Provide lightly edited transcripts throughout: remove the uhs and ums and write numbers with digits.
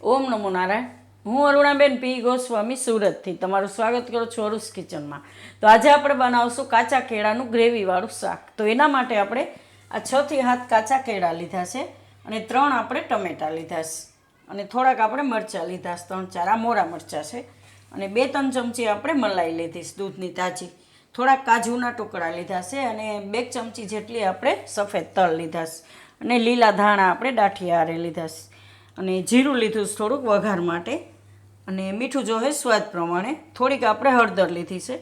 ઓમ નમો નારાયણ. હું અરુણાબેન પી ગોસ્વામી સુરતથી તમારું સ્વાગત કરું છું અરુસ કિચનમાં. તો આજે આપણે બનાવશું કાચા કેળાનું ગ્રેવીવાળું શાક. તો એના માટે આપણે આ 6 થી 7 કાચા કેળા લીધા છે અને 3 આપણે ટમેટાં લીધા છે અને થોડાક આપણે મરચાં લીધા છે, 3-4 આ મોરા મરચાં છે અને 2-3 ચમચી આપણે મલાઈ લીધી છે દૂધની તાજી, થોડાક કાજુના ટુકડા લીધા છે અને 2 ચમચી જેટલી આપણે સફેદ તલ લીધા છે અને લીલા ધાણા આપણે ડાઠિયા હારે લીધા છે અને જીરું લીધું છે થોડુંક વઘાર માટે અને મીઠું જોહે સ્વાદ પ્રમાણે, થોડીક આપણે હળદર લીધી છે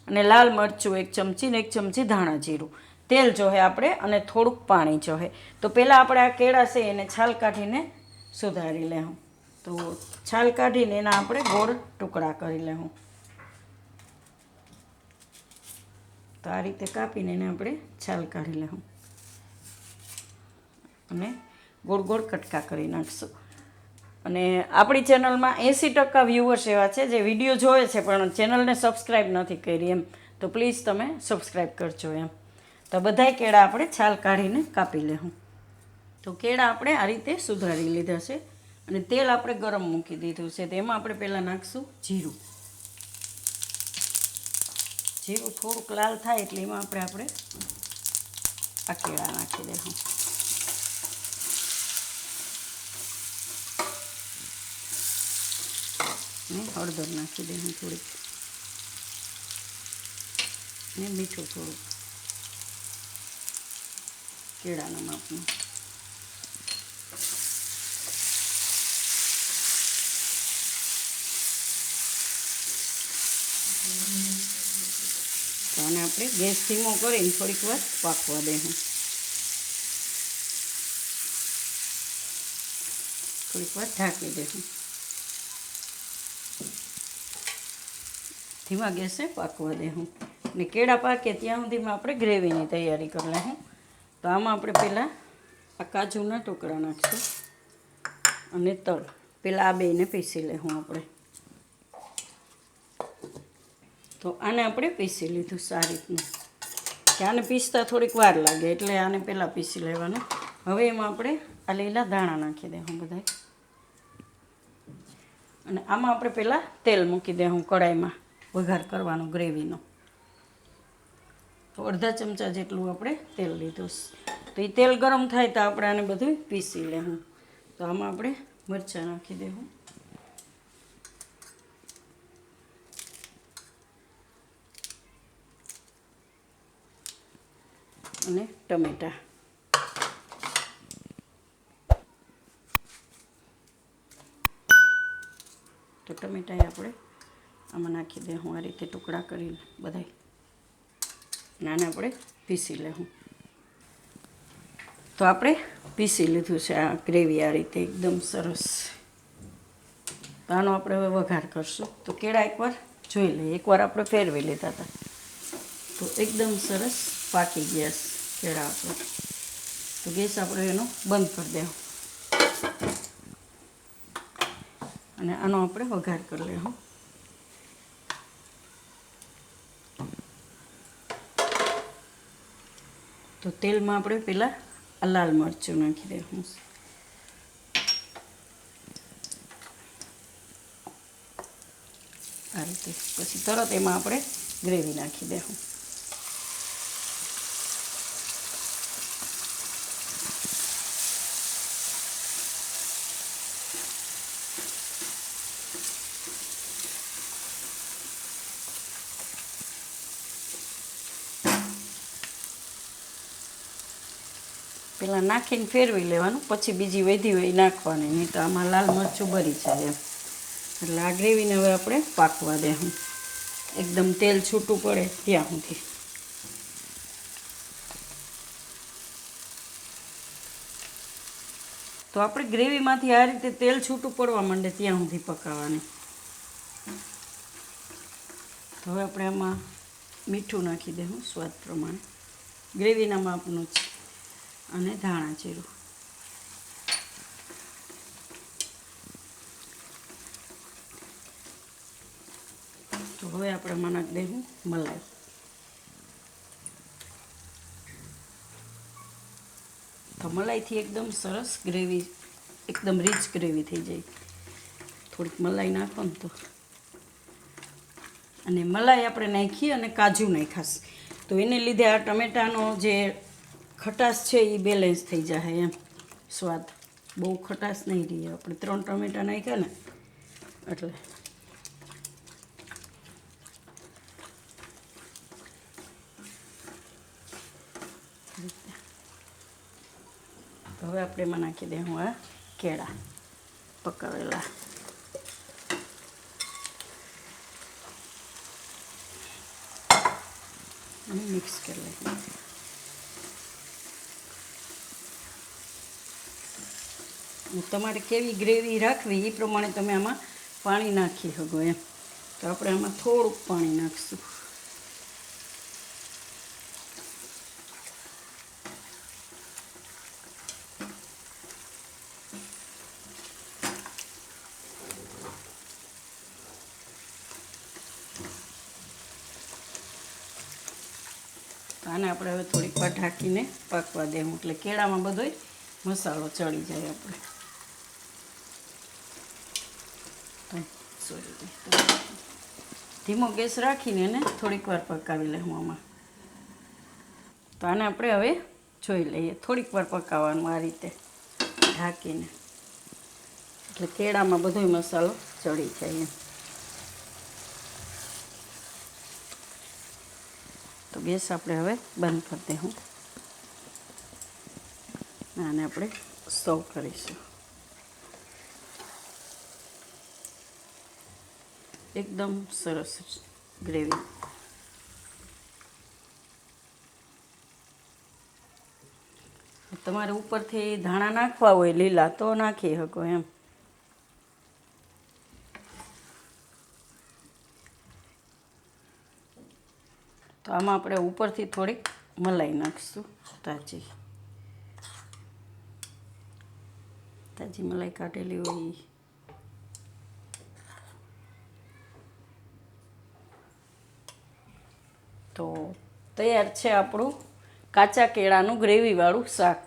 અને લાલ મરચું 1 ચમચી ને 1 ચમચી ધાણા જીરું, તેલ જોહે આપણે અને થોડુંક પાણી જોહે. તો પહેલાં આપણે આ કેળા છે એને છાલ કાઢીને સુધારી લેવું. તો છાલ કાઢીને એના આપણે ગોળ ટુકડા કરી લેવું. તો આ રીતે કાપીને એને આપણે છાલ કાઢી લેવું અને ગોળ ગોળ કટકા કરી નાખશું. અને આપણી ચેનલમાં 80% વ્યૂઅર્સ એવા છે જે વિડીયો જોવે છે પણ ચેનલને સબસ્ક્રાઈબ નથી કરી એમ, તો પ્લીઝ તમે સબસ્ક્રાઈબ કરજો એમ. તો બધાય કેળા આપણે છાલ કાઢીને કાપી લેવું. તો કેળા આપણે આ રીતે સુધારી લીધા છે અને તેલ આપણે ગરમ મૂકી દીધું છે. તેમાં આપણે પહેલાં નાખીશું જીરું. જીરું થોડુંક લાલ થાય એટલે એમાં આપણે આ કેળા નાખી દઈશું. ને હળદર નાખી દઈશું થોડીક ને મીઠું થોડુંક કેળાના માપનું. તો આને આપણે ગેસ ધીમો કરીને થોડીક વાર પાકવા દઈશું. થોડીક વાર ઢાંકી દઈશું. ધીમા ગેસે પાકવા દેવું ને કેળા પાકે ત્યાં સુધીમાં આપણે ગ્રેવીની તૈયારી કરી લઈશું. તો આમાં આપણે પહેલાં આ કાજુના ટુકડા નાખીશું અને તલ, પહેલાં આ બેને પીસી લેવું આપણે. તો આને આપણે પીસી લીધું સારી રીતનું, કે આને પીસતા થોડીક વાર લાગે એટલે આને પહેલાં પીસી લેવાનું. હવે એમાં આપણે આ લીલા ધાણા નાખી દેવું બધા અને આમાં આપણે પહેલાં તેલ મૂકી દેવું કડાઈમાં વઘાર કરવાનો ગ્રેવીનો. તો અડધા ચમચા જેટલું આપણે તેલ લીધું. તો એ તેલ ગરમ થાય તો આપણે આને બધું પીસી લેવું. તો આમાં આપણે મરચાં નાખી દેવું અને ટમેટાં. તો ટમેટાં આપણે આમાં નાખી દઉં આ રીતે ટુકડા કરીને બધાય. આને આપણે પીસી લેવું. તો આપણે પીસી લીધું છે આ ગ્રેવી આ રીતે એકદમ સરસ. તો આનો આપણે હવે વઘાર કરશું. તો કેળા એકવાર જોઈ લઈએ, એકવાર આપણે ફેરવી લીધા હતા તો એકદમ સરસ પાકી ગયા કેળા આપણે. તો ગેસ આપણે એનો બંધ કરી દેવું અને આનો આપણે વઘાર કરી લેવું. તો તેલમાં આપણે પહેલાં આ લાલ મરચું નાખી દેવું આ રીતે. પછી તરત એમાં આપણે ગ્રેવી નાખી દેવું. પહેલાં નાખીને ફેરવી લેવાનું, પછી બીજી વધી હોય નાખવાની, નહીં તો આમાં લાલ મરચું બળી જાય એમ. એટલે આ ગ્રેવીને હવે આપણે પાકવા દેવું એકદમ તેલ છૂટું પડે ત્યાં સુધી. તો આપણે ગ્રેવીમાંથી આ રીતે તેલ છૂટું પડવા માંડે ત્યાં સુધી પકાવવાની. તો હવે આપણે આમાં મીઠું નાખી દેવું સ્વાદ પ્રમાણે, ગ્રેવીના માપનું જ, અને ધાણા જીરું. તો હવે આપણે આમાં નાખી દઈશું મલાઈ. તો મલાઈથી એકદમ સરસ ગ્રેવી, એકદમ રીચ ગ્રેવી થઈ જાય. થોડીક મલાઈ નાખો ને તો. અને મલાઈ આપણે નાખી અને કાજુ નાખાશ તો એને લીધે આ ટમેટાનો જે ખટાશ છે એ બેલેન્સ થઈ જાય એમ સ્વાદ. બહુ ખટાશ નહીં રહી. આપણે 3 ટમેટા નાખ્યા ને એટલે. હવે આપણે એમાં નાખી દઈએ હું આ કેળા પકાવેલા. અને મિક્સ કરી લઈએ. તમારે કેવી ગ્રેવી રાખવી એ પ્રમાણે તમે આમાં પાણી નાખી શકો એમ. તો આપણે આમાં થોડુંક પાણી નાખીશું. આને આપણે હવે થોડીક વાર ઢાંકીને પાકવા દેવું એટલે કેળામાં બધોય મસાલો ચડી જાય આપણે. ધીમો ગેસ રાખીને એને થોડીક વાર પકાવી લેવું આમાં. તો આને આપણે હવે જોઈ લઈએ. થોડીક વાર પકાવવાનું આ રીતે ઢાંકીને એટલે કેળામાં બધોય મસાલો ચડી જાય એમ. તો ગેસ આપણે હવે બંધ કરી દઈશું. આને આપણે સર્વ કરીશું. એકદમ સરસ ગ્રેવી. તમારે ઉપરથી ધાણા નાખવા હોય લીલા તો નાખી શકો એમ. તો આમાં આપણે ઉપરથી થોડીક મલાઈ નાખીશું. તાજી મલાઈ કાઢેલી હોય. તો તૈયાર છે આપણું કાચા કેળાનું ગ્રેવીવાળું શાક.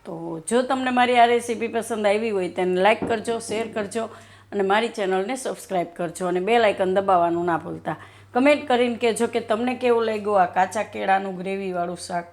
તો જો તમને મારી આ રેસીપી પસંદ આવી હોય તેને લાઈક કરજો, શેર કરજો અને મારી ચેનલને સબસ્ક્રાઈબ કરજો અને બેલ આઇકન દબાવવાનું ના ભૂલતા. કમેન્ટ કરીને કહેજો કે તમને કેવું લાગ્યું આ કાચા કેળાનું ગ્રેવીવાળું શાક.